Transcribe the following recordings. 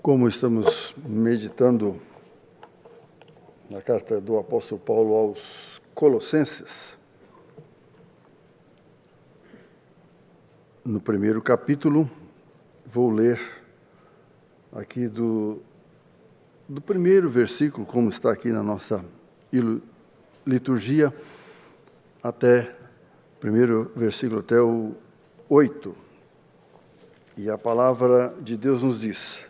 Como estamos meditando na carta do apóstolo Paulo aos Colossenses, no primeiro capítulo, vou ler aqui do primeiro versículo, como está aqui na nossa liturgia, até o primeiro versículo até o 8. E a palavra de Deus nos diz: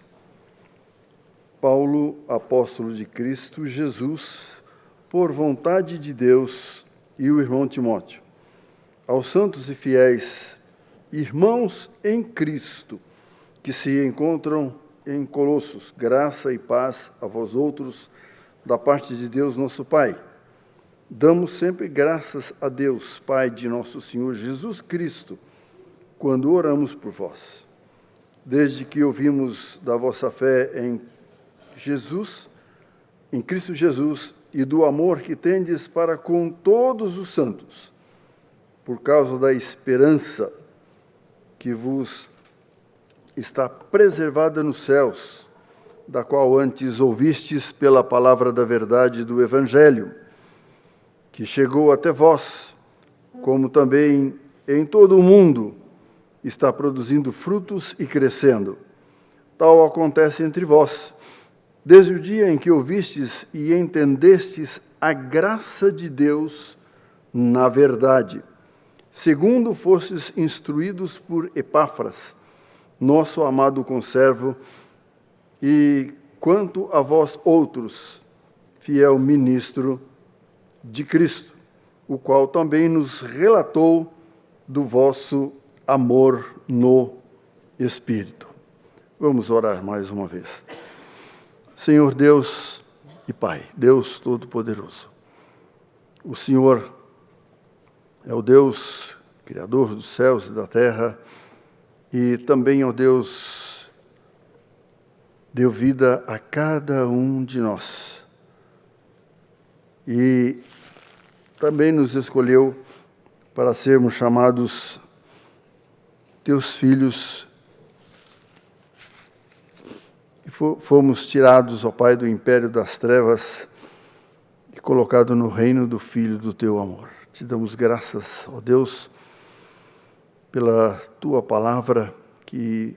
Paulo, apóstolo de Cristo Jesus, por vontade de Deus, e o irmão Timóteo, aos santos e fiéis irmãos em Cristo, que se encontram em Colossos, graça e paz a vós outros, da parte de Deus nosso Pai. Damos sempre graças a Deus, Pai de nosso Senhor Jesus Cristo, quando oramos por vós. Desde que ouvimos da vossa fé em Cristo Jesus, e do amor que tendes para com todos os santos, por causa da esperança que vos está preservada nos céus, da qual antes ouvistes pela palavra da verdade do Evangelho, que chegou até vós, como também em todo o mundo está produzindo frutos e crescendo. Tal acontece entre vós, desde o dia em que ouvistes e entendestes a graça de Deus na verdade, segundo fostes instruídos por Epáfras, nosso amado conservo, e quanto a vós outros, fiel ministro de Cristo, o qual também nos relatou do vosso amor no Espírito. Vamos orar mais uma vez. Senhor Deus e Pai, Deus Todo-Poderoso, o Senhor é o Deus Criador dos céus e da terra, e também é o Deus deu vida a cada um de nós. E também nos escolheu para sermos chamados teus filhos. Fomos tirados, ó Pai, do império das trevas e colocados no reino do Filho do teu amor. Te damos graças, ó Deus, pela tua palavra que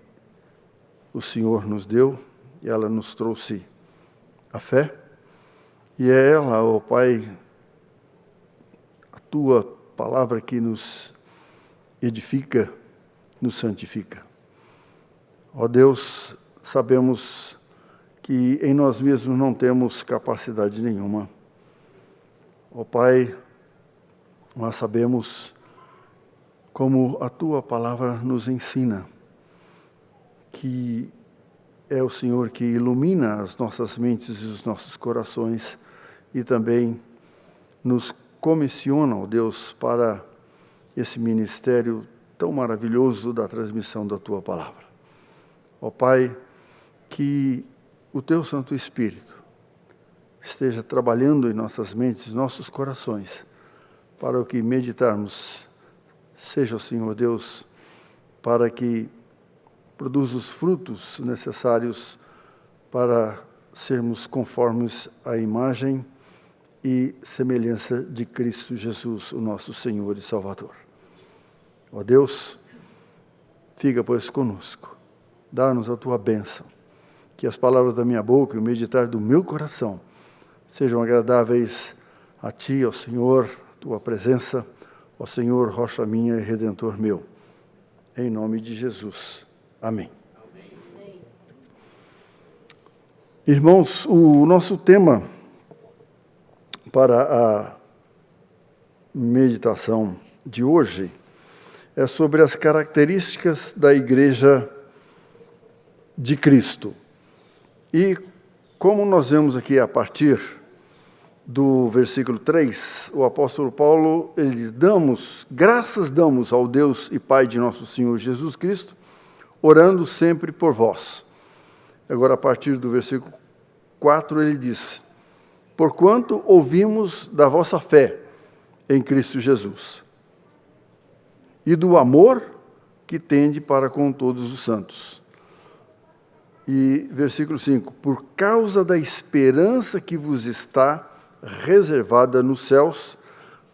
o Senhor nos deu, e ela nos trouxe a fé, e é ela, ó Pai, a tua palavra que nos edifica, nos santifica. Ó Deus, sabemos que em nós mesmos não temos capacidade nenhuma. Ó Pai, nós sabemos como a Tua palavra nos ensina, que é o Senhor que ilumina as nossas mentes e os nossos corações e também nos comissiona, ó Deus, para esse ministério tão maravilhoso da transmissão da Tua palavra. Ó Pai, que o Teu Santo Espírito esteja trabalhando em nossas mentes, nossos corações, para o que meditarmos, seja o Senhor Deus, para que produza os frutos necessários para sermos conformes à imagem e semelhança de Cristo Jesus, o nosso Senhor e Salvador. Ó Deus, fica, pois, conosco. Dá-nos a Tua bênção, que as palavras da minha boca e o meditar do meu coração sejam agradáveis a Ti, ó Senhor, Tua presença, ó Senhor, rocha minha e redentor meu. Em nome de Jesus. Amém. Amém. Irmãos, o nosso tema para a meditação de hoje é sobre as características da Igreja de Cristo. E como nós vemos aqui a partir do versículo 3, o apóstolo Paulo, ele diz: graças damos ao Deus e Pai de nosso Senhor Jesus Cristo, orando sempre por vós. Agora, a partir do versículo 4, ele diz: porquanto ouvimos da vossa fé em Cristo Jesus e do amor que tende para com todos os santos, E versículo 5, por causa da esperança que vos está reservada nos céus,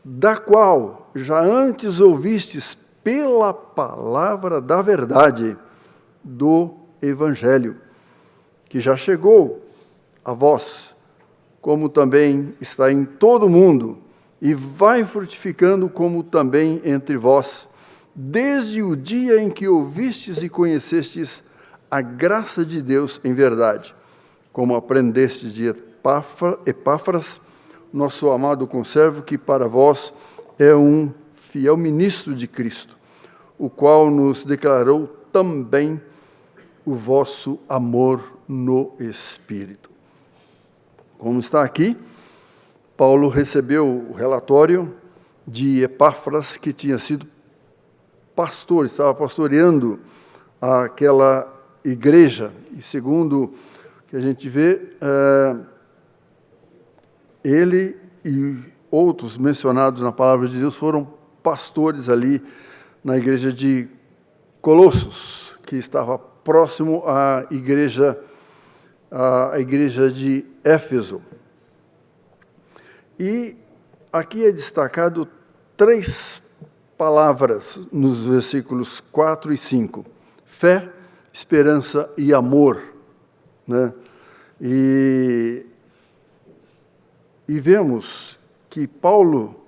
da qual já antes ouvistes pela palavra da verdade do Evangelho, que já chegou a vós, como também está em todo o mundo, e vai frutificando como também entre vós, desde o dia em que ouvistes e conhecestes a graça de Deus em verdade, como aprendestes de Epáfras, nosso amado conservo, que para vós é um fiel ministro de Cristo, o qual nos declarou também o vosso amor no Espírito. Como está aqui, Paulo recebeu o relatório de Epáfras, que tinha sido pastor, estava pastoreando aquela igreja, e segundo o que a gente vê, ele e outros mencionados na palavra de Deus foram pastores ali na igreja de Colossos, que estava próximo à igreja de Éfeso. E aqui é destacado 3 palavras nos versículos 4 e 5. Fé, esperança e amor, né? E vemos que Paulo,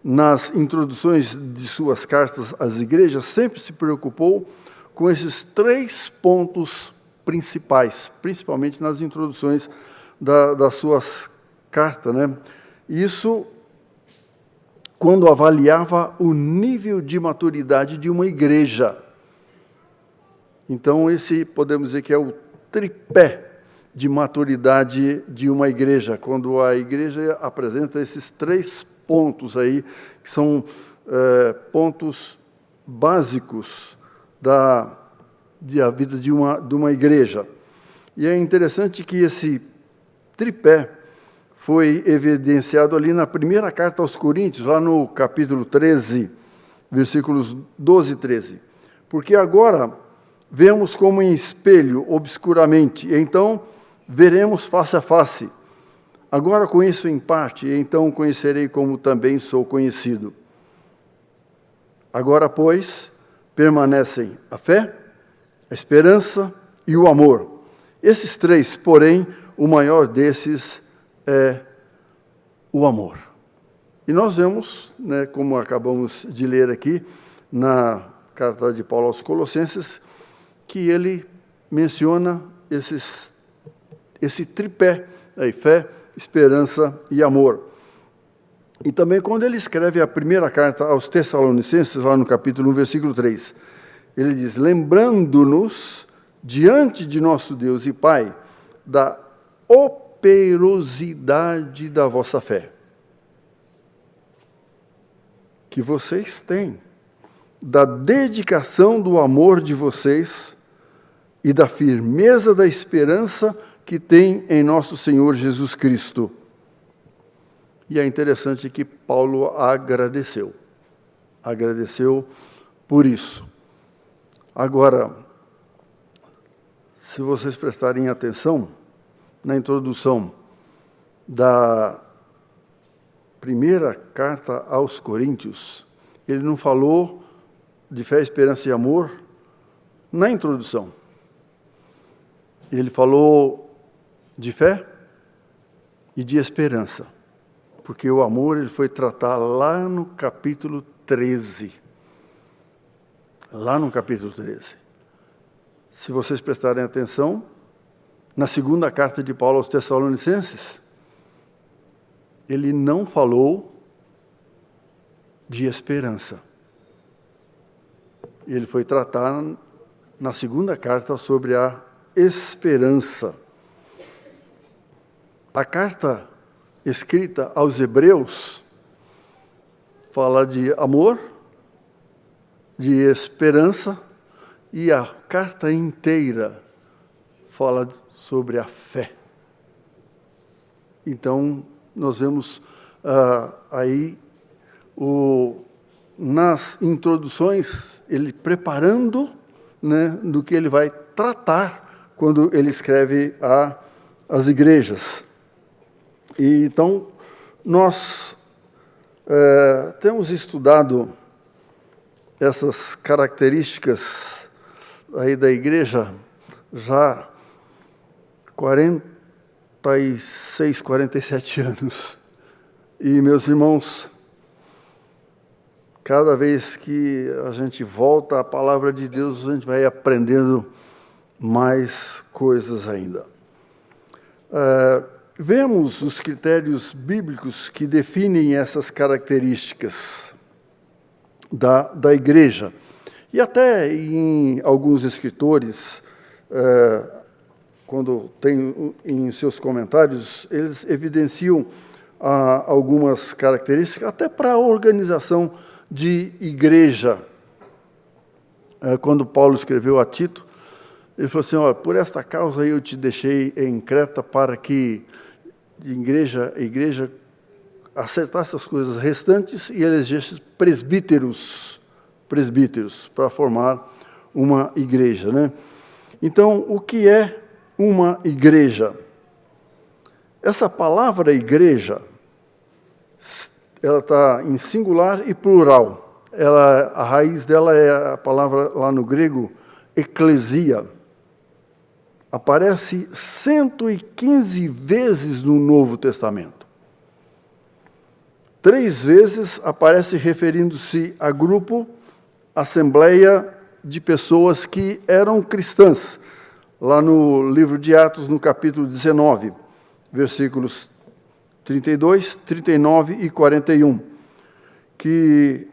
nas introduções de suas cartas às igrejas, sempre se preocupou com esses 3 pontos principais, principalmente nas introduções das suas cartas, né? Isso quando avaliava o nível de maturidade de uma igreja. Então, esse podemos dizer que é o tripé de maturidade de uma igreja, quando a igreja apresenta esses 3 pontos aí, que são pontos básicos da vida de uma igreja. E é interessante que esse tripé foi evidenciado ali na primeira carta aos Coríntios, lá no capítulo 13, versículos 12 e 13. Porque agora vemos como em espelho, obscuramente, e então veremos face a face. Agora conheço em parte, e então conhecerei como também sou conhecido. Agora, pois, permanecem a fé, a esperança e o amor. Esses 3, porém, o maior desses é o amor. E nós vemos, né, como acabamos de ler aqui, na carta de Paulo aos Colossenses, que ele menciona esse tripé, aí, fé, esperança e amor. E também quando ele escreve a primeira carta aos Tessalonicenses, lá no capítulo 1, versículo 3, ele diz, lembrando-nos, diante de nosso Deus e Pai, da operosidade da vossa fé, que vocês têm, da dedicação do amor de vocês e da firmeza da esperança que tem em nosso Senhor Jesus Cristo. E é interessante que Paulo agradeceu por isso. Agora, se vocês prestarem atenção na introdução da primeira carta aos Coríntios, ele não falou de fé, esperança e amor na introdução. Ele falou de fé e de esperança, porque o amor ele foi tratar lá no capítulo 13. Lá no capítulo 13. Se vocês prestarem atenção, na segunda carta de Paulo aos Tessalonicenses, ele não falou de esperança. Ele foi tratar na segunda carta sobre a esperança. A carta escrita aos Hebreus fala de amor, de esperança, e a carta inteira fala sobre a fé. Então, nós vemos aí, nas introduções, ele preparando, né, do que ele vai tratar quando ele escreve às igrejas. E então, nós temos estudado essas características aí da igreja já 46, 47 anos. E, meus irmãos, cada vez que a gente volta à palavra de Deus, a gente vai aprendendo mais coisas ainda. Vemos os critérios bíblicos que definem essas características da igreja. E até em alguns escritores, quando tem em seus comentários, eles evidenciam algumas características, até para a organização de igreja. Quando Paulo escreveu a Tito, ele falou assim, olha, por esta causa eu te deixei em Creta para que a igreja acertasse as coisas restantes e elegesse presbíteros para formar uma igreja, né? Então, o que é uma igreja? Essa palavra igreja, ela está em singular e plural. A raiz dela é a palavra lá no grego, eclesia. Aparece 115 vezes no Novo Testamento. 3 vezes aparece referindo-se a grupo, assembleia de pessoas que eram cristãs. Lá no livro de Atos, no capítulo 19, versículos 32, 39 e 41, que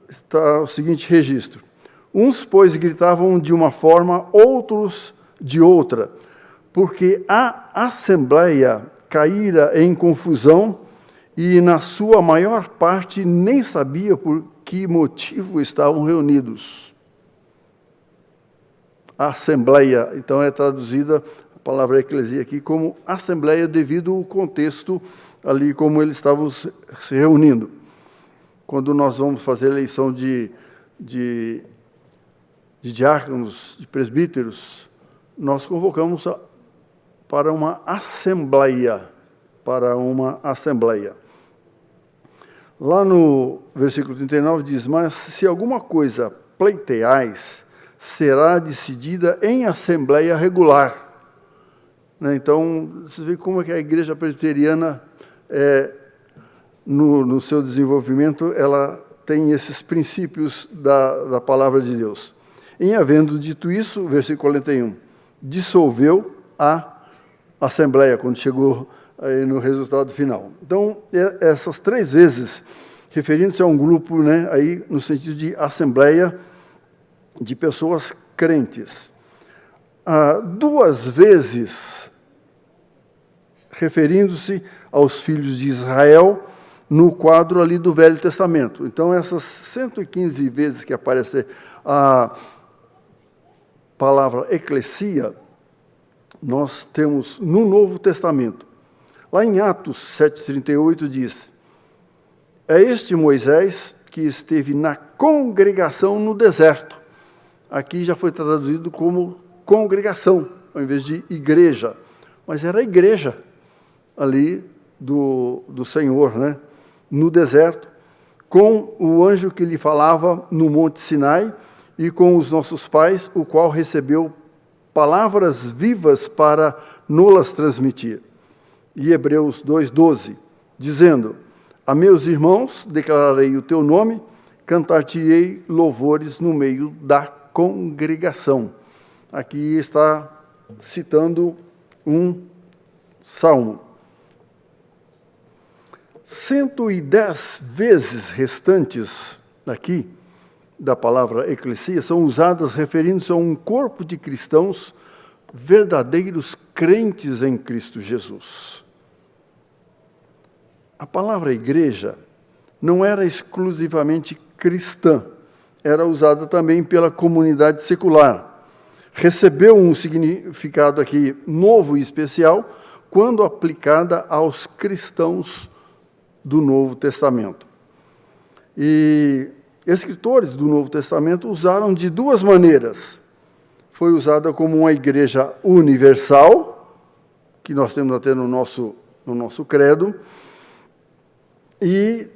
está o seguinte registro. Uns, pois, gritavam de uma forma, outros de outra, porque a assembleia caíra em confusão e, na sua maior parte, nem sabia por que motivo estavam reunidos. A assembleia, então, é traduzida, a palavra eclesia aqui, como assembleia devido ao contexto ali, como eles estavam se reunindo. Quando nós vamos fazer eleição de diáconos, de presbíteros, nós convocamos para uma assembleia, Lá no versículo 39 diz, mas se alguma coisa pleiteais, será decidida em assembleia regular. Então, você vê como é que a igreja presbiteriana, no seu desenvolvimento, ela tem esses princípios da palavra de Deus. Em havendo dito isso, versículo 41, dissolveu a assembleia, quando chegou aí no resultado final. Então, essas 3 vezes, referindo-se a um grupo, né, aí no sentido de assembleia de pessoas crentes. 2 vezes, referindo-se aos filhos de Israel, no quadro ali do Velho Testamento. Então, essas 115 vezes que aparece a palavra eclesia, nós temos no Novo Testamento. Lá em Atos 7,38 diz, é este Moisés que esteve na congregação no deserto. Aqui já foi traduzido como congregação, ao invés de igreja. Mas era a igreja ali do Senhor, né? No deserto, com o anjo que lhe falava no Monte Sinai e com os nossos pais, o qual recebeu palavras vivas para nos transmitir. E Hebreus 2,12, dizendo, a meus irmãos declararei o teu nome, cantar-te-ei louvores no meio da congregação. Aqui está citando um salmo. 110 vezes restantes aqui da palavra eclesia são usadas referindo-se a um corpo de cristãos verdadeiros crentes em Cristo Jesus. A palavra igreja não era exclusivamente cristã, era usada também pela comunidade secular. Recebeu um significado aqui novo e especial quando aplicada aos cristãos do Novo Testamento. E escritores do Novo Testamento usaram de 2 maneiras. foi usada como uma igreja universal, que nós temos até no nosso credo, e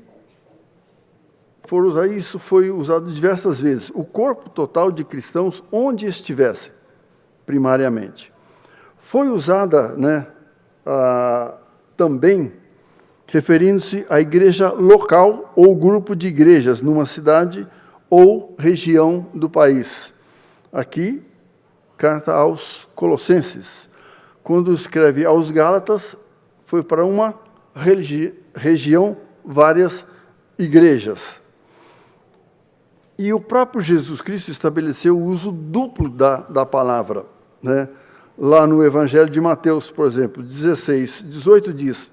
isso foi usado diversas vezes. O corpo total de cristãos, onde estivesse, primariamente. Foi usada, também referindo-se à igreja local ou grupo de igrejas numa cidade ou região do país. Aqui, carta aos Colossenses. Quando escreve aos Gálatas, foi para uma região, várias igrejas. E o próprio Jesus Cristo estabeleceu o uso duplo da palavra. Lá no Evangelho de Mateus, por exemplo, 16, 18 diz: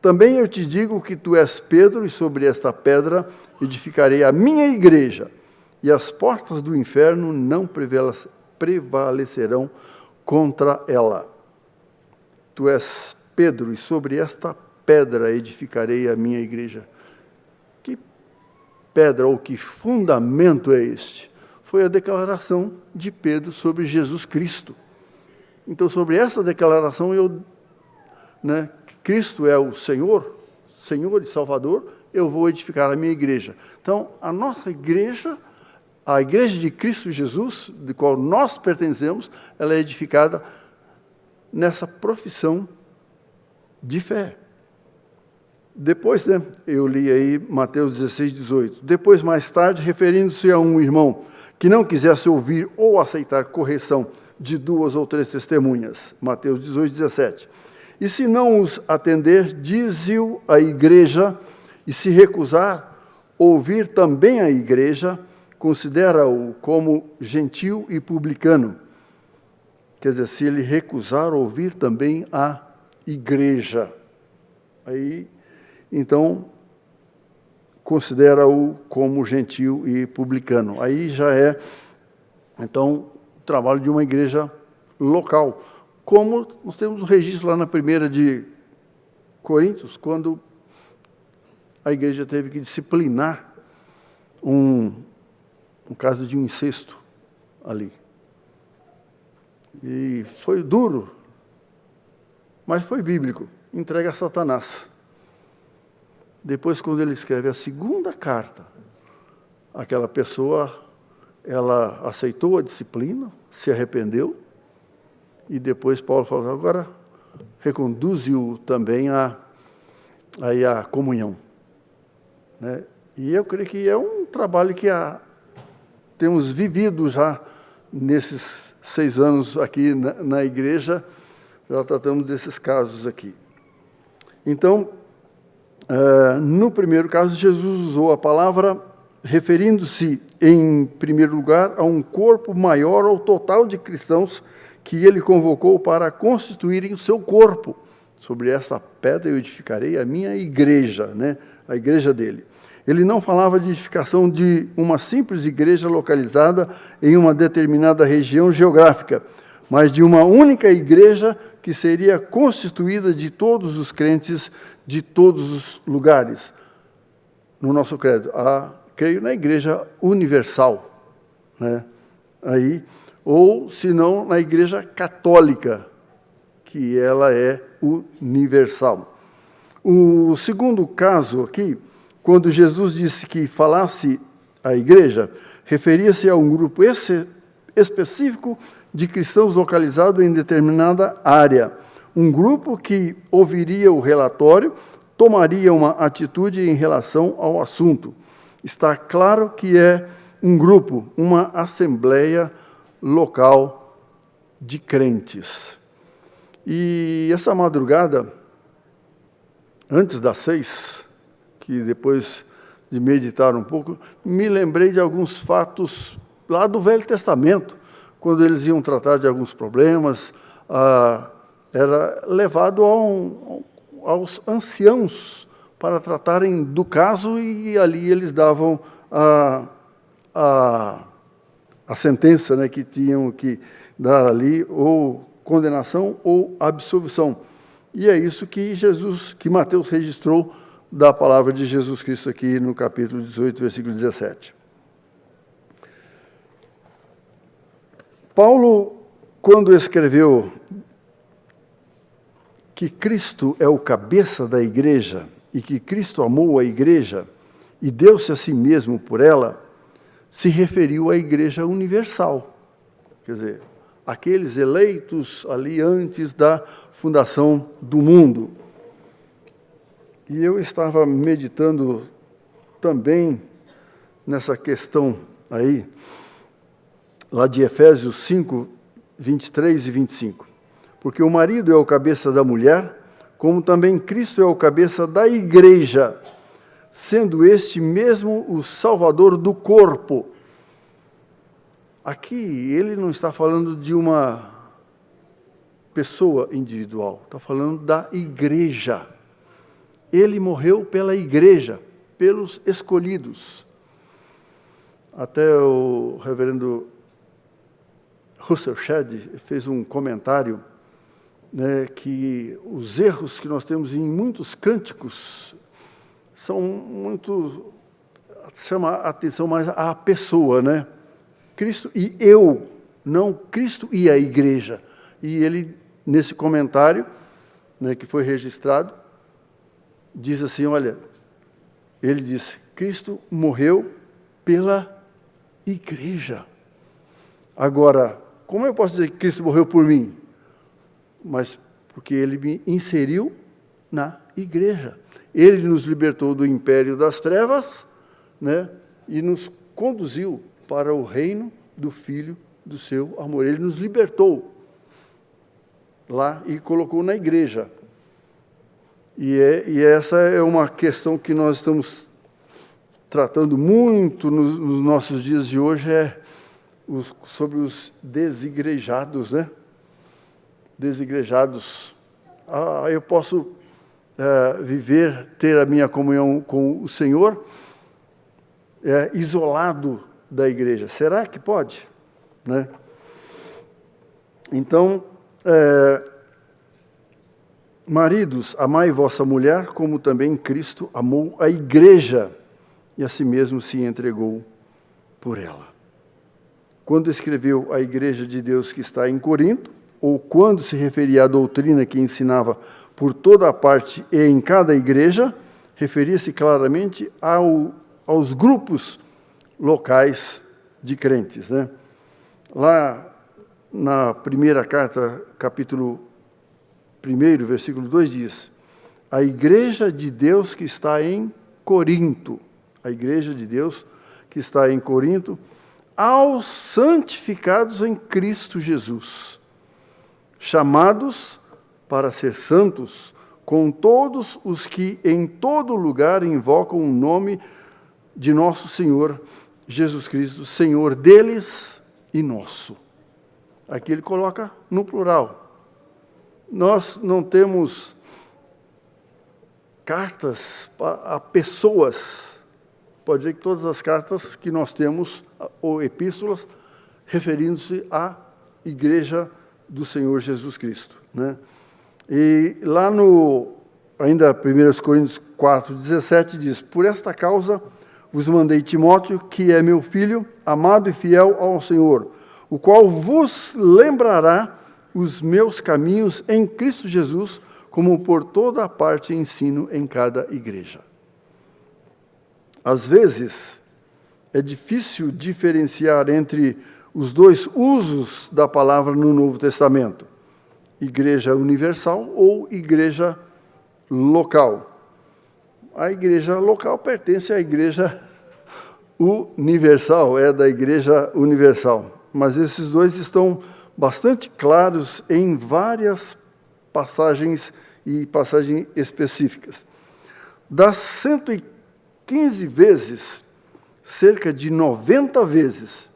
também eu te digo que tu és Pedro, e sobre esta pedra edificarei a minha igreja, e as portas do inferno não prevalecerão contra ela. Tu és Pedro, e sobre esta pedra edificarei a minha igreja. Que pedra ou que fundamento é este? Foi a declaração de Pedro sobre Jesus Cristo. Então, sobre essa declaração, Cristo é o Senhor e Salvador, eu vou edificar a minha igreja. Então, a nossa igreja, a igreja de Cristo Jesus, de qual nós pertencemos, ela é edificada nessa profissão de fé. Depois, eu li aí Mateus 16, 18. Depois, mais tarde, referindo-se a um irmão que não quisesse ouvir ou aceitar correção de 2 ou 3 testemunhas. Mateus 18, 17. E se não os atender, dize-o à igreja, e se recusar ouvir também a igreja, considera-o como gentil e publicano. Quer dizer, se ele recusar ouvir também a igreja, aí, então, considera-o como gentil e publicano. Aí já é, então, o trabalho de uma igreja local. Como nós temos um registro lá na 1 de Coríntios, quando a igreja teve que disciplinar um caso de um incesto ali. E foi duro, mas foi bíblico. Entrega a Satanás. Depois, quando ele escreve a segunda carta, aquela pessoa, ela aceitou a disciplina, se arrependeu, e depois Paulo falou, agora reconduze-o também à comunhão. E eu creio que é um trabalho que temos vivido já nesses 6 anos aqui na igreja, já tratamos desses casos aqui. Então, no primeiro caso, Jesus usou a palavra referindo-se, em primeiro lugar, a um corpo maior ou total de cristãos que ele convocou para constituírem o seu corpo. Sobre essa pedra eu edificarei a minha igreja, a igreja dele. Ele não falava de edificação de uma simples igreja localizada em uma determinada região geográfica, mas de uma única igreja que seria constituída de todos os crentes de todos os lugares. No nosso credo, creio na igreja universal, ou, se não, na igreja católica, que ela é universal. O segundo caso aqui, quando Jesus disse que falasse à igreja, referia-se a um grupo específico de cristãos localizado em determinada área. Um grupo que ouviria o relatório, tomaria uma atitude em relação ao assunto. Está claro que é um grupo, uma assembleia local de crentes. E essa madrugada, antes das 6, que depois de meditar um pouco, me lembrei de alguns fatos lá do Velho Testamento, quando eles iam tratar de alguns problemas, era levado aos anciãos para tratarem do caso, e ali eles davam a sentença, que tinham que dar ali, ou condenação ou absolvição. E é isso que Mateus registrou da palavra de Jesus Cristo aqui no capítulo 18, versículo 17. Paulo, quando escreveu que Cristo é o cabeça da igreja e que Cristo amou a igreja e deu-se a si mesmo por ela, se referiu à igreja universal. Quer dizer, aqueles eleitos ali antes da fundação do mundo. E eu estava meditando também nessa questão aí, lá de Efésios 5, 23 e 25. Porque o marido é o cabeça da mulher, como também Cristo é o cabeça da igreja, sendo este mesmo o Salvador do corpo. Aqui ele não está falando de uma pessoa individual, está falando da igreja. Ele morreu pela igreja, pelos escolhidos. Até o reverendo Russell Shedd fez um comentário, né, que os erros que nós temos em muitos cânticos são muito... chama a atenção mais à pessoa, né? Cristo e eu, não Cristo e a igreja. E ele, nesse comentário, né, que foi registrado, diz assim, olha, ele diz, Cristo morreu pela igreja. Agora, como eu posso dizer que Cristo morreu por mim? Mas porque ele me inseriu na igreja. Ele nos libertou do império das trevas, né, e nos conduziu para o reino do Filho do seu amor. Ele nos libertou lá e colocou na igreja. E essa é uma questão que nós estamos tratando muito nos nossos dias de hoje, sobre os desigrejados, né? Desigrejados. Eu posso ter a minha comunhão com o Senhor isolado da igreja. Será que pode? Né? Então, maridos, amai vossa mulher, como também Cristo amou a igreja e a si mesmo se entregou por ela. Quando escreveu à igreja de Deus que está em Corinto, ou quando se referia à doutrina que ensinava por toda a parte e em cada igreja, referia-se claramente aos grupos locais de crentes, né? Lá na primeira carta, capítulo 1, versículo 2 diz, a igreja de Deus que está em Corinto, a igreja de Deus que está em Corinto, aos santificados em Cristo Jesus, chamados para ser santos, com todos os que em todo lugar invocam o nome de nosso Senhor Jesus Cristo, Senhor deles e nosso. Aqui ele coloca no plural. Nós não temos cartas a pessoas. Pode dizer que todas as cartas que nós temos, ou epístolas, referindo-se à igreja do Senhor Jesus Cristo, né? E lá ainda 1 Coríntios 4:17 diz, por esta causa vos mandei Timóteo, que é meu filho, amado e fiel ao Senhor, o qual vos lembrará os meus caminhos em Cristo Jesus, como por toda a parte ensino em cada igreja. Às vezes, é difícil diferenciar entre os dois usos da palavra no Novo Testamento, igreja universal ou igreja local. A igreja local pertence à igreja universal, é da igreja universal. Mas esses dois estão bastante claros em várias passagens e passagens específicas. Das 115 vezes, cerca de 90 vezes,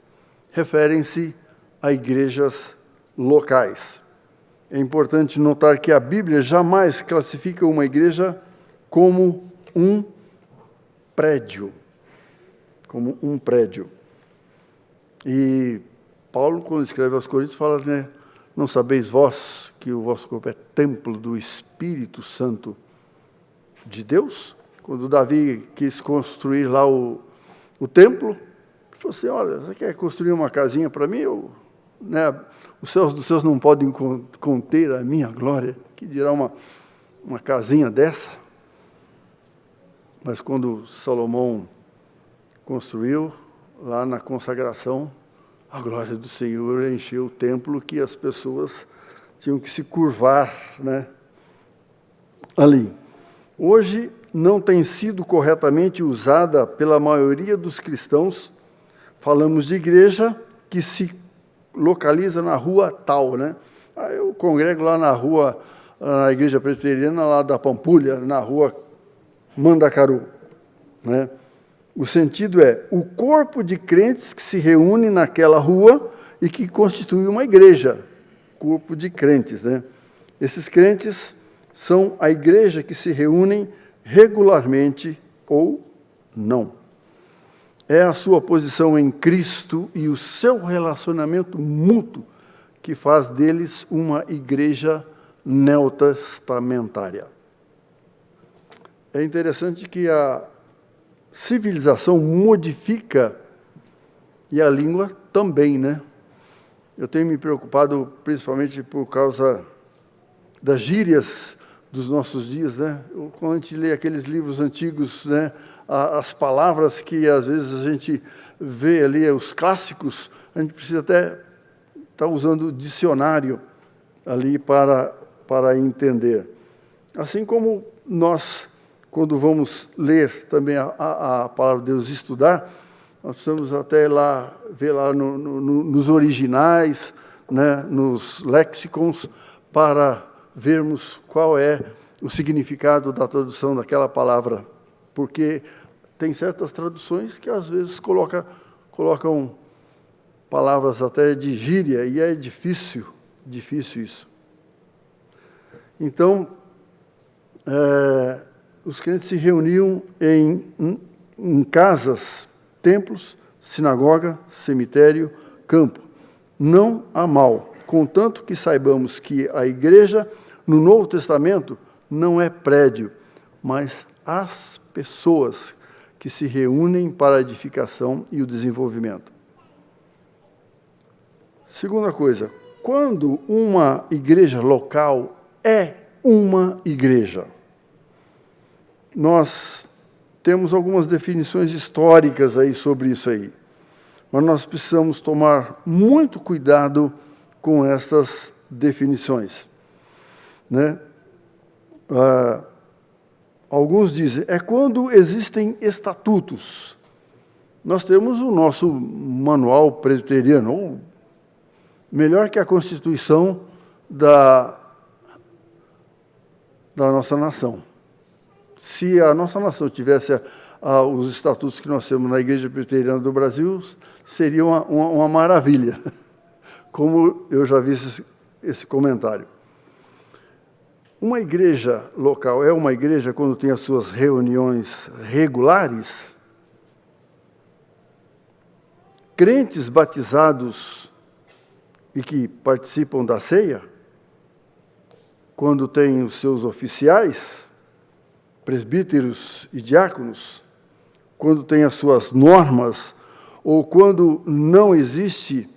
referem-se a igrejas locais. É importante notar que a Bíblia jamais classifica uma igreja como um prédio. Como um prédio. E Paulo, quando escreve aos Coríntios, fala, né, não sabeis vós que o vosso corpo é templo do Espírito Santo de Deus? Quando Davi quis construir lá o templo, ele falou assim, olha, você quer construir uma casinha para mim? né? Os céus dos céus não podem conter a minha glória, que dirá uma casinha dessa. Mas quando Salomão construiu, lá na consagração, a glória do Senhor encheu o templo, que as pessoas tinham que se curvar, né, ali. Hoje não tem sido corretamente usada pela maioria dos cristãos. Falamos de igreja que se localiza na rua tal, né? Eu congrego lá na rua, na igreja presbiteriana lá da Pampulha, na rua Mandacaru, né? O sentido é o corpo de crentes que se reúne naquela rua e que constitui uma igreja, corpo de crentes, né? Esses crentes são a igreja que se reúnem regularmente ou não. É a sua posição em Cristo e o seu relacionamento mútuo que faz deles uma igreja neotestamentária. É interessante que a civilização modifica, e a língua também, né? Eu tenho me preocupado principalmente por causa das gírias dos nossos dias, né? Quando a gente lê aqueles livros antigos, né, as palavras que às vezes a gente vê ali, os clássicos, a gente precisa até estar usando dicionário ali para entender. Assim como nós, quando vamos ler também a palavra de Deus, estudar, nós precisamos até lá ver lá nos originais, né, nos lexicons, para vermos qual é o significado da tradução daquela palavra, porque tem certas traduções que às vezes colocam palavras até de gíria, e é difícil isso. Então, os crentes se reuniam em casas, templos, sinagoga, cemitério, campo. Não há mal, contanto que saibamos que a igreja, no Novo Testamento, não é prédio, mas as pessoas que se reúnem para a edificação e o desenvolvimento. Segunda coisa, quando uma igreja local é uma igreja, nós temos algumas definições históricas aí sobre isso aí, mas nós precisamos tomar muito cuidado com essas definições, né? Alguns dizem, é quando existem estatutos. Nós temos o nosso manual presbiteriano, ou melhor que a Constituição da nossa nação. Se a nossa nação tivesse os estatutos que nós temos na Igreja Presbiteriana do Brasil, seria uma maravilha, como eu já vi esse comentário. Uma igreja local é uma igreja quando tem as suas reuniões regulares? Crentes batizados e que participam da ceia? Quando tem os seus oficiais, presbíteros e diáconos? Quando tem as suas normas? Ou quando não existe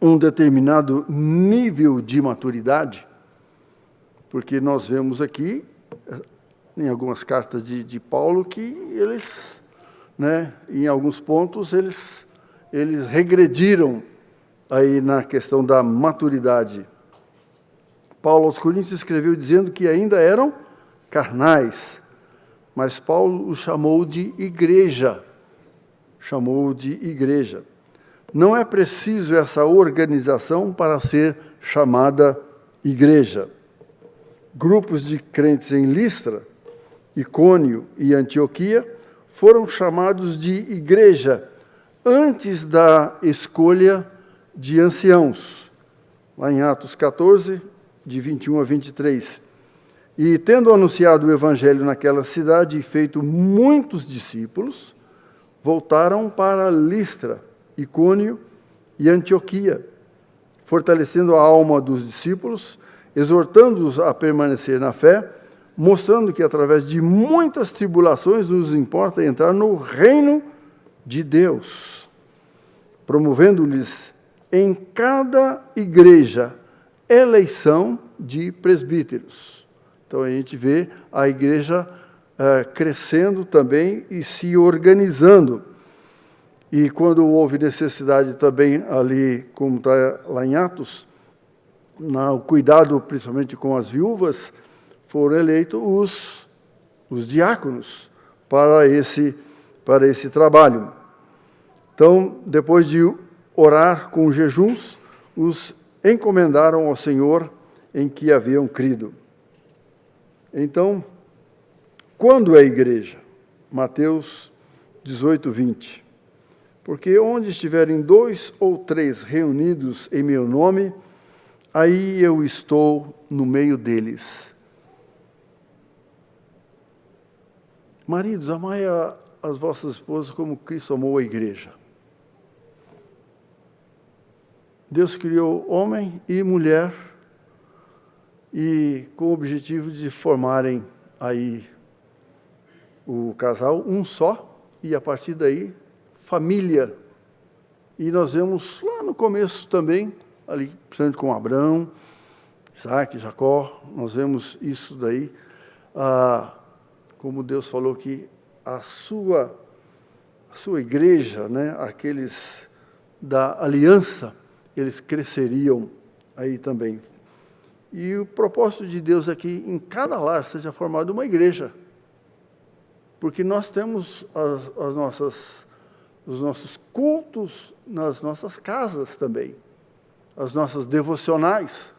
um determinado nível de maturidade? Porque nós vemos aqui, em algumas cartas de Paulo, que eles, né, em alguns pontos, eles regrediram aí na questão da maturidade. Paulo aos Coríntios escreveu dizendo que ainda eram carnais, mas Paulo os chamou de igreja. Não é preciso essa organização para ser chamada igreja. Grupos de crentes em Listra, Icônio e Antioquia foram chamados de igreja antes da escolha de anciãos, lá em Atos 14, de 21 a 23. E, tendo anunciado o evangelho naquela cidade e feito muitos discípulos, voltaram para Listra, Icônio e Antioquia, fortalecendo a alma dos discípulos, exortando-os a permanecer na fé, mostrando que, através de muitas tribulações, nos importa entrar no reino de Deus, promovendo-lhes em cada igreja eleição de presbíteros. Então a gente vê a igreja crescendo também e se organizando. E quando houve necessidade também ali, como está lá em Atos, no cuidado principalmente com as viúvas, foram eleitos os diáconos para esse trabalho. Então, depois de orar com jejuns, os encomendaram ao Senhor em que haviam crido. Então, quando é a igreja? Mateus 18, 20. Porque onde estiverem 2 ou 3 reunidos em meu nome, aí eu estou no meio deles. Maridos, amai as vossas esposas como Cristo amou a igreja. Deus criou homem e mulher e com o objetivo de formarem aí o casal um só e a partir daí família. E nós vemos lá no começo também, ali, principalmente com Abraão, Isaac, Jacó, nós vemos isso daí, como Deus falou que a sua igreja, né, aqueles da aliança, eles cresceriam aí também. E o propósito de Deus é que em cada lar seja formada uma igreja, porque nós temos os nossos cultos nas nossas casas também, as nossas devocionais,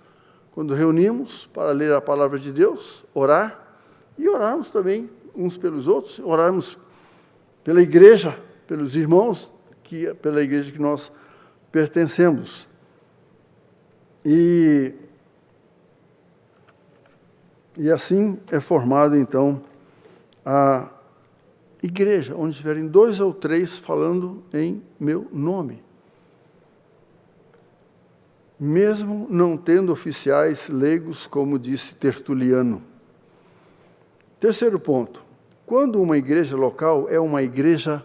quando reunimos para ler a palavra de Deus, orar, e orarmos também uns pelos outros, orarmos pela igreja, pelos irmãos, pela igreja que nós pertencemos. E assim é formado, então, a igreja, onde estiverem 2 ou 3 falando em meu nome. Mesmo não tendo oficiais leigos, como disse Tertuliano. Terceiro ponto. Quando uma igreja local é uma igreja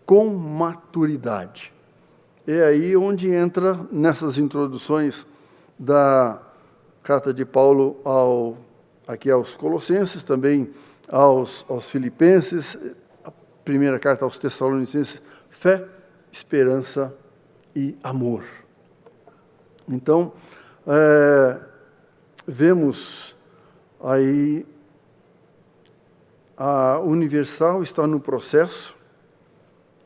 com maturidade. É aí onde entra, nessas introduções da carta de Paulo aqui aos Colossenses, também aos Filipenses, a primeira carta aos Tessalonicenses, fé, esperança e amor. Então, vemos aí a Universal está no processo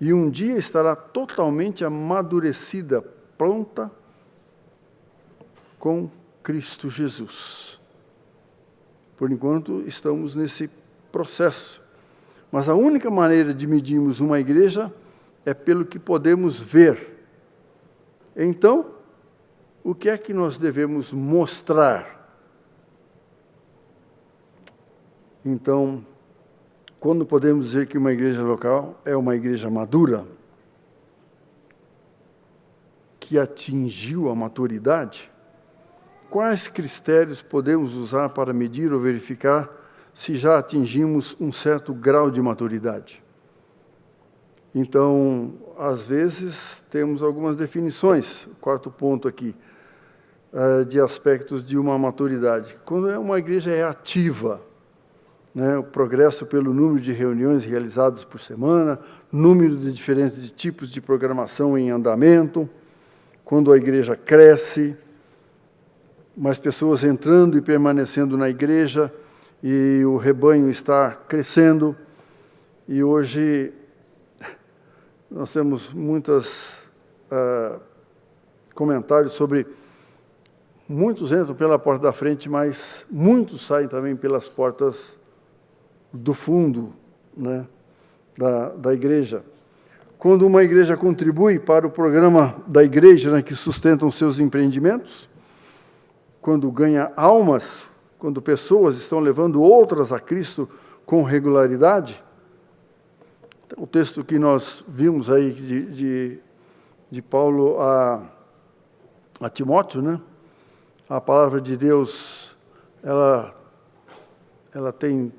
e um dia estará totalmente amadurecida, pronta com Cristo Jesus. Por enquanto, estamos nesse processo. Mas a única maneira de medirmos uma igreja é pelo que podemos ver. Então, o que é que nós devemos mostrar? Então, quando podemos dizer que uma igreja local é uma igreja madura, que atingiu a maturidade, quais critérios podemos usar para medir ou verificar se já atingimos um certo grau de maturidade? Então, às vezes, temos algumas definições, quarto ponto aqui, de aspectos de uma maturidade. Quando uma igreja é ativa, né, o progresso pelo número de reuniões realizadas por semana, número de diferentes tipos de programação em andamento, quando a igreja cresce, mais pessoas entrando e permanecendo na igreja, e o rebanho está crescendo, e hoje nós temos muitos comentários sobre muitos entram pela porta da frente, mas muitos saem também pelas portas do fundo, né, da igreja. Quando uma igreja contribui para o programa da igreja, né, que sustentam seus empreendimentos, quando ganha almas, quando pessoas estão levando outras a Cristo com regularidade. O texto que nós vimos aí de Paulo a Timóteo, né? A palavra de Deus, ela tem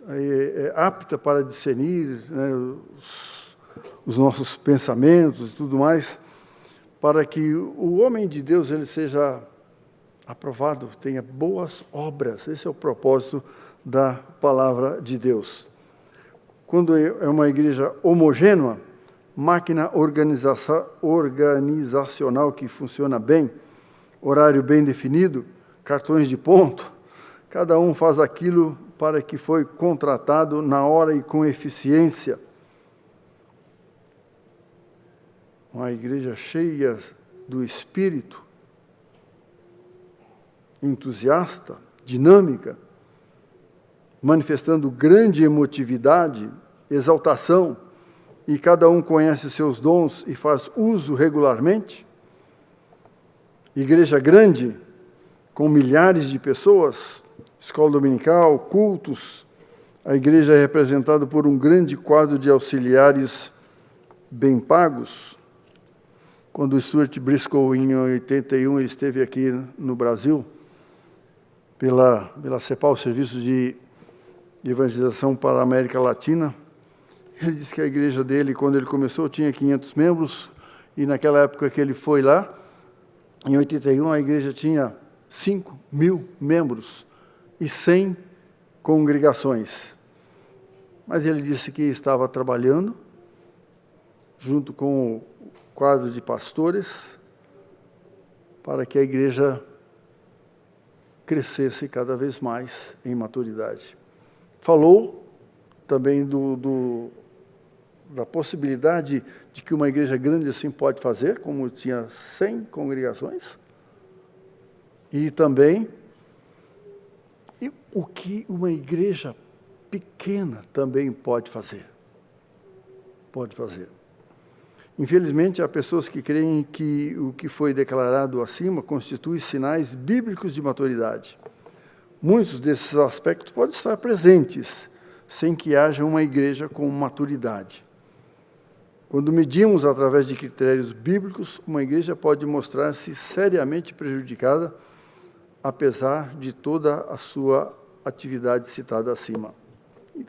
é apta para discernir, né, os nossos pensamentos e tudo mais, para que o homem de Deus ele seja aprovado, tenha boas obras. Esse é o propósito da palavra de Deus. Quando é uma igreja homogênea, máquina organizacional que funciona bem, horário bem definido, cartões de ponto, cada um faz aquilo para que foi contratado na hora e com eficiência. Uma igreja cheia do Espírito, entusiasta, dinâmica, manifestando grande emotividade, exaltação, e cada um conhece seus dons e faz uso regularmente. Igreja grande, com milhares de pessoas, escola dominical, cultos. A igreja é representada por um grande quadro de auxiliares bem pagos. Quando o Stuart Briscoe, em 81, esteve aqui no Brasil, pela CEPAL, Serviço de Evangelização para a América Latina, ele disse que a igreja dele, quando ele começou, tinha 500 membros, e naquela época que ele foi lá, em 81, a igreja tinha 5.000 membros e 100 congregações. Mas ele disse que estava trabalhando, junto com o quadro de pastores, para que a igreja crescesse cada vez mais em maturidade. Falou também da possibilidade de que uma igreja grande assim pode fazer, como tinha 100 congregações, e também o que uma igreja pequena também pode fazer. Pode fazer. Infelizmente, há pessoas que creem que o que foi declarado acima constitui sinais bíblicos de maturidade. Muitos desses aspectos podem estar presentes, sem que haja uma igreja com maturidade. Quando medimos através de critérios bíblicos, uma igreja pode mostrar-se seriamente prejudicada, apesar de toda a sua atividade citada acima.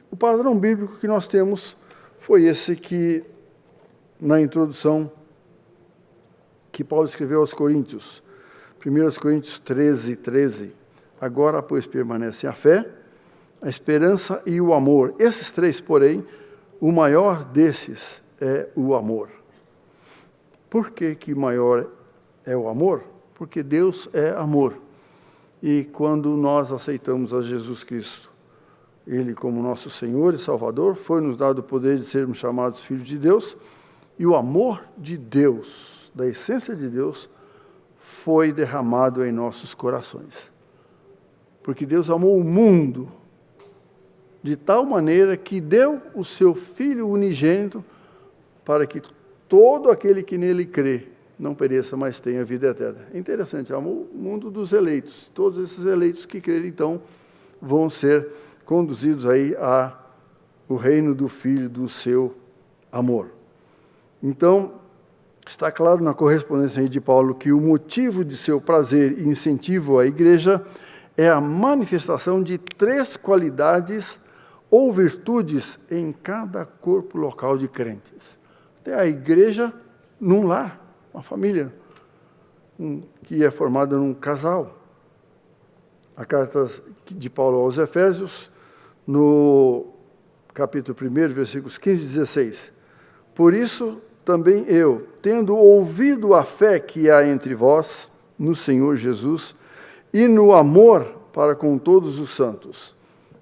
O padrão bíblico que nós temos foi esse que, na introdução, que Paulo escreveu aos Coríntios. 1 Coríntios 13, 13. Agora, pois, permanecem a fé, a esperança e o amor. Esses três, porém, o maior desses é o amor. Por que que maior é o amor? Porque Deus é amor. E quando nós aceitamos a Jesus Cristo, Ele como nosso Senhor e Salvador, foi-nos dado o poder de sermos chamados filhos de Deus, e o amor de Deus, da essência de Deus, foi derramado em nossos corações. Porque Deus amou o mundo de tal maneira que deu o seu Filho unigênito para que todo aquele que nele crê não pereça, mas tenha vida eterna. É interessante, amou o mundo dos eleitos. Todos esses eleitos que crerem, então, vão ser conduzidos aí ao reino do Filho do seu amor. Então, está claro na correspondência aí de Paulo que o motivo de seu prazer e incentivo à igreja é a manifestação de 3 qualidades ou virtudes em cada corpo local de crentes. Tem a igreja num lar, uma família, que é formada num casal. A carta de Paulo aos Efésios, no capítulo 1, versículos 15 e 16. Por isso, também eu, tendo ouvido a fé que há entre vós, no Senhor Jesus, e no amor para com todos os santos,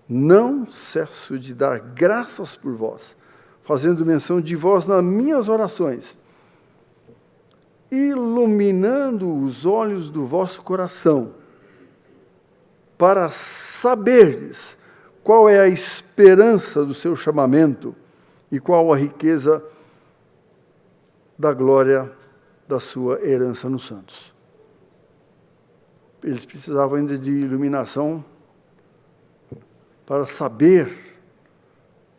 não cesso de dar graças por vós, fazendo menção de vós nas minhas orações, iluminando os olhos do vosso coração, para saberdes qual é a esperança do seu chamamento e qual a riqueza da glória da sua herança nos santos. Eles precisavam ainda de iluminação para saber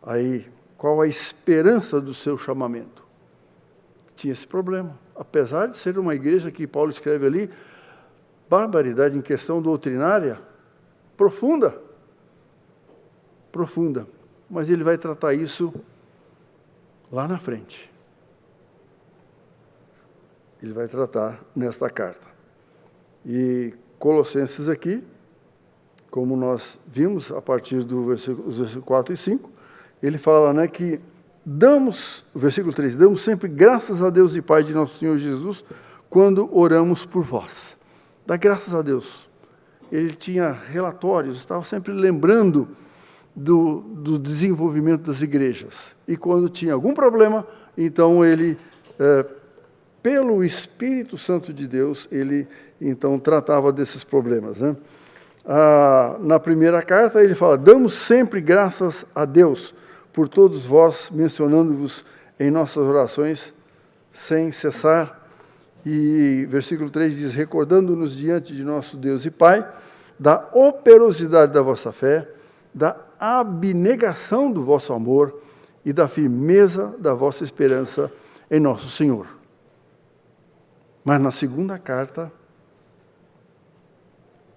aí qual a esperança do seu chamamento. Tinha esse problema. Apesar de ser uma igreja que Paulo escreve ali, barbaridade em questão doutrinária, profunda. Mas ele vai tratar isso lá na frente. ele vai tratar nesta carta. E Colossenses aqui, como nós vimos a partir dos versículos 4 e 5, ele fala, né, que versículo 3, damos sempre graças a Deus e Pai de nosso Senhor Jesus, quando oramos por vós. Dá graças a Deus. Ele tinha relatórios, estava sempre lembrando do desenvolvimento das igrejas. E quando tinha algum problema, então ele, pelo Espírito Santo de Deus, ele então tratava desses problemas, né? Na primeira carta ele fala, damos sempre graças a Deus por todos vós, mencionando-vos em nossas orações, sem cessar. E versículo 3 diz, recordando-nos diante de nosso Deus e Pai, da operosidade da vossa fé, da abnegação do vosso amor e da firmeza da vossa esperança em nosso Senhor. Mas na segunda carta,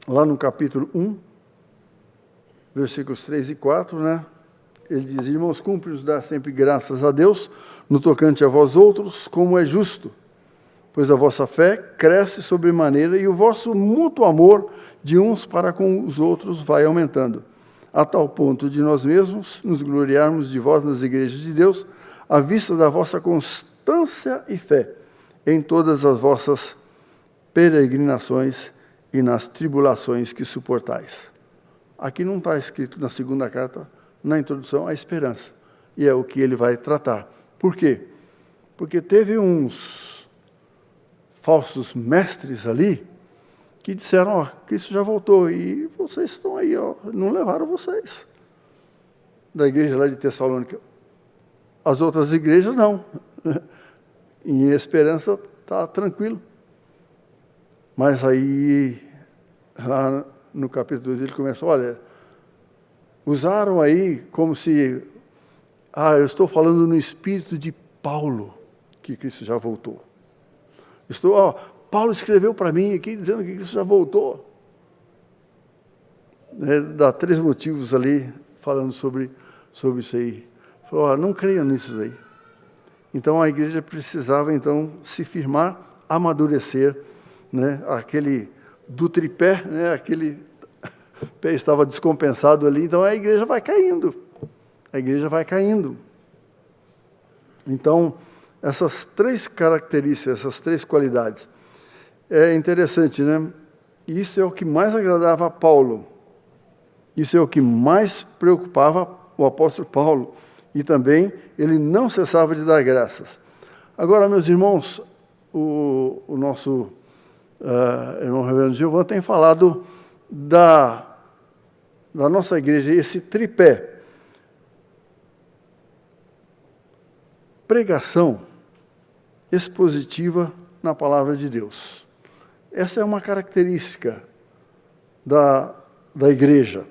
lá no capítulo 1, versículos 3 e 4, né? Ele diz, irmãos, cumpre-nos dar sempre graças a Deus, no tocante a vós outros, como é justo, pois a vossa fé cresce sobremaneira e o vosso mútuo amor de uns para com os outros vai aumentando, a tal ponto de nós mesmos nos gloriarmos de vós nas igrejas de Deus, à vista da vossa constância e fé em todas as vossas peregrinações e nas tribulações que suportais. Aqui não está escrito na segunda carta, na introdução, a esperança. E é o que ele vai tratar. Por quê? Porque teve uns falsos mestres ali que disseram, ó, Cristo já voltou e vocês estão aí, ó, não levaram vocês. Da igreja lá de Tessalônica. As outras igrejas não. Em esperança está tranquilo. Mas aí, lá no capítulo 2, ele começa, olha, usaram aí como se, eu estou falando no espírito de Paulo, que Cristo já voltou. Paulo escreveu para mim aqui dizendo que Cristo já voltou. Dá 3 motivos ali, falando sobre isso aí. Falou, não creiam nisso aí. Então a igreja precisava então se firmar, amadurecer, né? Aquele do tripé, né? Aquele pé estava descompensado ali, então a igreja vai caindo. A igreja vai caindo. Então, essas 3 características, essas 3 qualidades. É interessante, né? Isso é o que mais agradava a Paulo. Isso é o que mais preocupava o apóstolo Paulo. E também ele não cessava de dar graças. Agora, meus irmãos, o nosso irmão reverendo Gilvan tem falado da nossa igreja, esse tripé. Pregação expositiva na palavra de Deus. Essa é uma característica da igreja,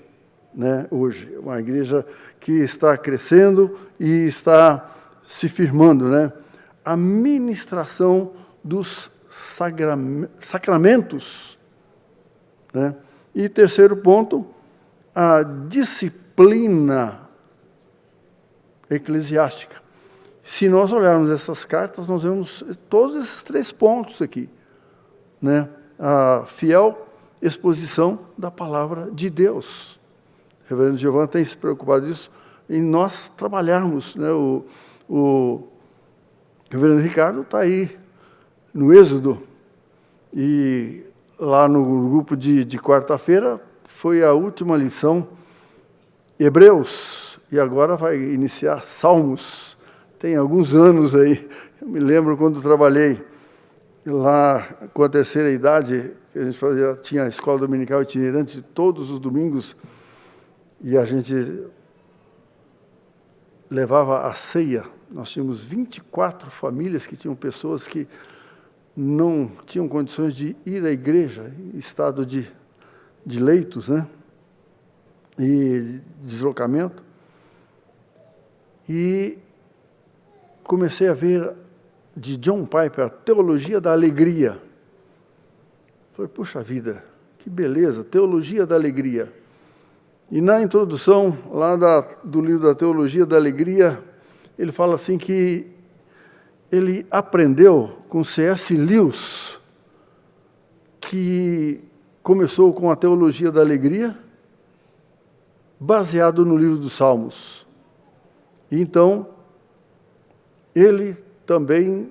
né, hoje. Uma igreja que está crescendo e está se firmando, né? A ministração dos sacramentos, né? E terceiro ponto, a disciplina eclesiástica. Se nós olharmos essas cartas, nós vemos todos esses 3 pontos aqui, né? A fiel exposição da palavra de Deus. O reverendo Gilvan tem se preocupado disso, em nós trabalharmos, né? O reverendo Ricardo está aí no Êxodo, e lá no grupo de quarta-feira foi a última lição, Hebreus, e agora vai iniciar Salmos. Tem alguns anos aí, eu me lembro quando trabalhei lá com a terceira idade, que a gente tinha a escola dominical itinerante todos os domingos, e a gente levava a ceia. Nós tínhamos 24 famílias que tinham pessoas que não tinham condições de ir à igreja, em estado de leitos, né? E deslocamento. E comecei a ver de John Piper a teologia da alegria. Falei, puxa vida, que beleza, teologia da alegria. E na introdução, lá do livro da Teologia da Alegria, ele fala assim que ele aprendeu com C.S. Lewis, que começou com a teologia da alegria, baseado no livro dos Salmos. E então, ele também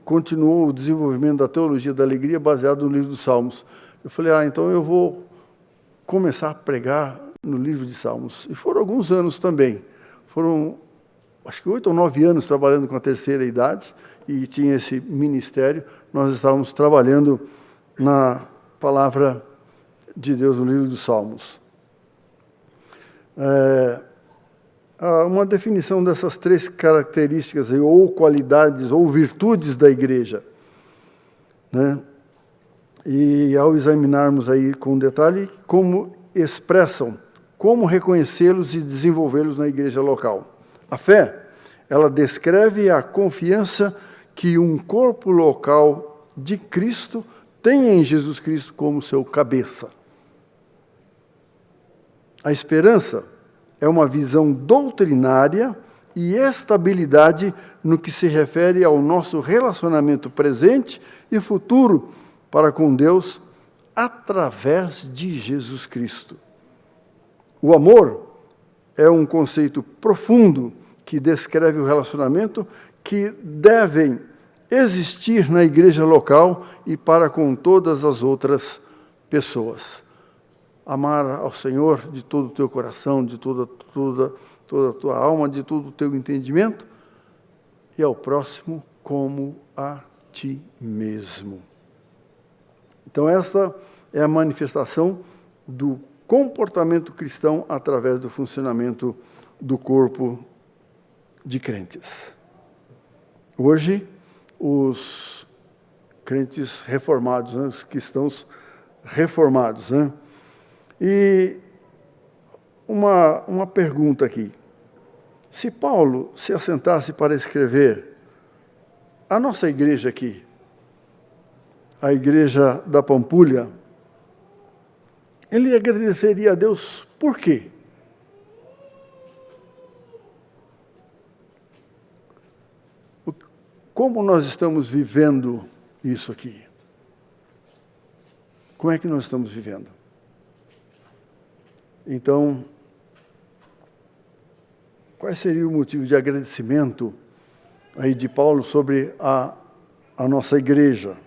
continuou o desenvolvimento da teologia da alegria baseado no livro dos Salmos. Eu falei, então eu vou começar a pregar no livro de Salmos. E foram alguns anos também. Foram, acho que 8 ou 9 anos trabalhando com a terceira idade, e tinha esse ministério. Nós estávamos trabalhando na palavra de Deus no livro dos Salmos. Uma definição dessas 3 características, ou qualidades, ou virtudes da igreja, né? E ao examinarmos aí com detalhe como expressam, como reconhecê-los e desenvolvê-los na igreja local. A fé, ela descreve a confiança que um corpo local de Cristo tem em Jesus Cristo como seu cabeça. A esperança é uma visão doutrinária e estabilidade no que se refere ao nosso relacionamento presente e futuro para com Deus através de Jesus Cristo. O amor é um conceito profundo que descreve o relacionamento que devem existir na igreja local e para com todas as outras pessoas. Amar ao Senhor de todo o teu coração, de toda a tua alma, de todo o teu entendimento, e ao próximo como a ti mesmo. Então, esta é a manifestação do comportamento cristão através do funcionamento do corpo de crentes. Hoje, os crentes reformados, né, os cristãos reformados, né? E uma pergunta aqui. Se Paulo se assentasse para escrever a nossa igreja aqui, a igreja da Pampulha, ele agradeceria a Deus por quê? Como nós estamos vivendo isso aqui? Como é que nós estamos vivendo? Então, qual seria o motivo de agradecimento aí de Paulo sobre a nossa igreja?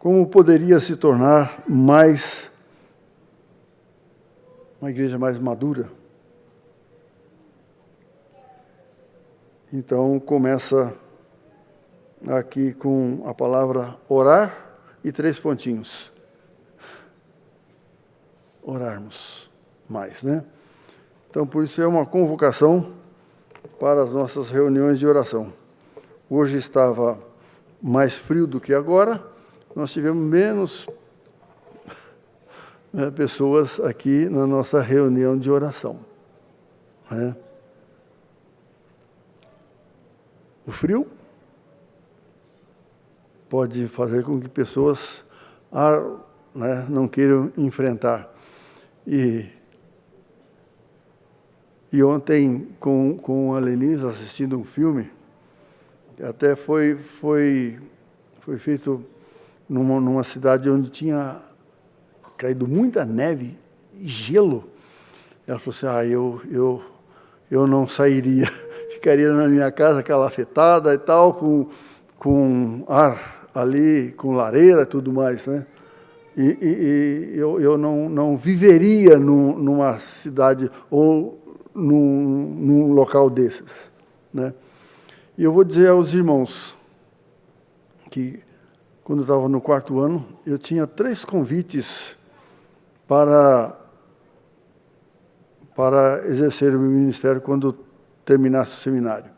Como poderia se tornar uma igreja mais madura? Então, começa aqui com a palavra orar e 3 pontinhos. Orarmos mais, né? Então, por isso é uma convocação para as nossas reuniões de oração. Hoje estava mais frio do que agora, nós tivemos menos pessoas aqui na nossa reunião de oração, né? O frio pode fazer com que pessoas não queiram enfrentar. E ontem, com a Lenise, assistindo um filme, até foi feito numa cidade onde tinha caído muita neve e gelo. Ela falou assim, eu não sairia, ficaria na minha casa calafetada e tal, com ar ali, com lareira e tudo mais, né? E eu não viveria numa cidade ou num local desses, né? E eu vou dizer aos irmãos que, quando eu estava no 4º ano, eu tinha 3 convites para exercer o meu ministério quando terminasse o seminário.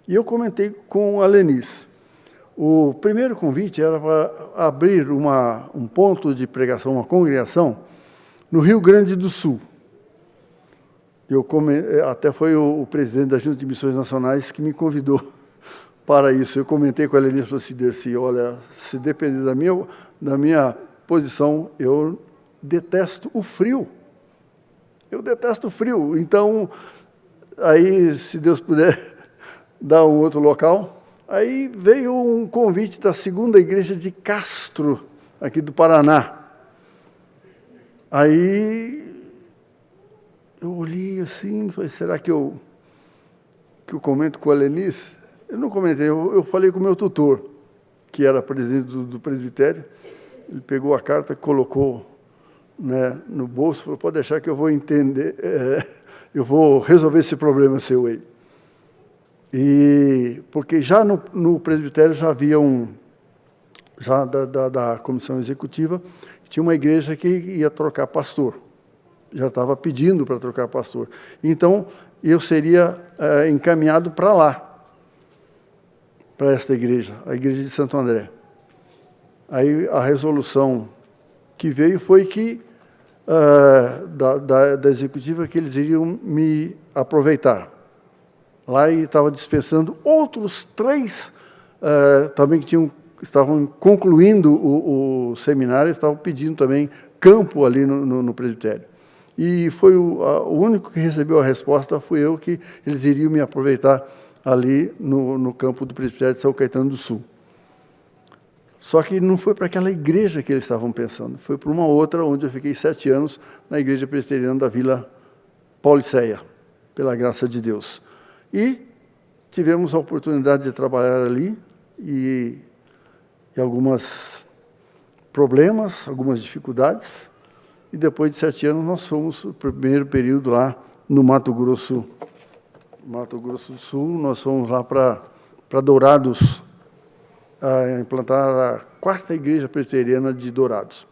E eu comentei com a Lenise. O primeiro convite era para abrir um ponto de pregação, uma congregação, no Rio Grande do Sul. Até foi o presidente da Junta de Missões Nacionais que me convidou para isso. Eu comentei com a Lenise e falei assim, Dercy, olha, se depender da minha posição, eu detesto o frio. Eu detesto o frio. Então, aí, se Deus puder dar um outro local. Aí veio um convite da segunda igreja de Castro, aqui do Paraná. Aí eu olhei assim, falei, será que eu comento com a Lenice? Eu não comentei, eu falei com o meu tutor, que era presidente do presbitério. Ele pegou a carta, colocou, né, no bolso, falou, pode deixar que eu vou entender, eu vou resolver esse problema seu aí. E porque já no presbitério já havia já da comissão executiva, tinha uma igreja que ia trocar pastor. Já estava pedindo para trocar pastor. Então, eu seria encaminhado para lá, para esta igreja, a igreja de Santo André. Aí a resolução que veio foi que, da executiva, que eles iriam me aproveitar. Lá e estava dispensando outros 3 também que estavam concluindo o seminário, estavam pedindo também campo ali no presbitério. E foi o único que recebeu a resposta, fui eu, que eles iriam me aproveitar ali no campo do presbitério de São Caetano do Sul. Só que não foi para aquela igreja que eles estavam pensando, foi para uma outra, onde eu fiquei 7 anos, na igreja presbiteriana da Vila Pauliceia, pela graça de Deus. E tivemos a oportunidade de trabalhar ali e alguns problemas, algumas dificuldades. E depois de 7 anos nós fomos o primeiro período lá no Mato Grosso do Sul. Nós fomos lá para Dourados, a implantar a 4ª igreja presbiteriana de Dourados.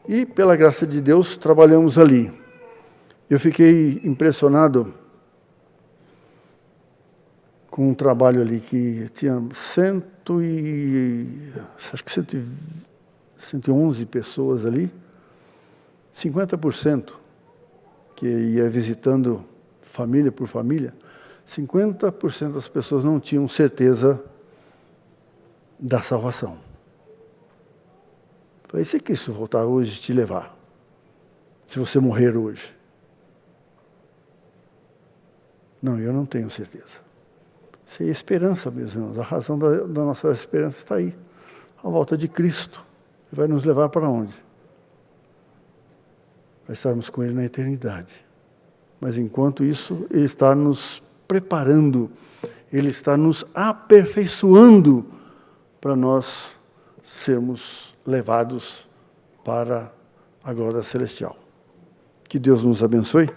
E, pela graça de Deus, trabalhamos ali. Eu fiquei impressionado com um trabalho ali que tinha 111 pessoas ali, 50% que ia visitando família por família, 50% das pessoas não tinham certeza da salvação. Falei, se Cristo voltar hoje te levar, se você morrer hoje? Não, eu não tenho certeza. Isso é esperança, meus irmãos. A razão da nossa esperança está aí. A volta de Cristo. Ele vai nos levar para onde? Vai estarmos com Ele na eternidade. Mas, enquanto isso, Ele está nos preparando, Ele está nos aperfeiçoando para nós sermos levados para a glória celestial. Que Deus nos abençoe.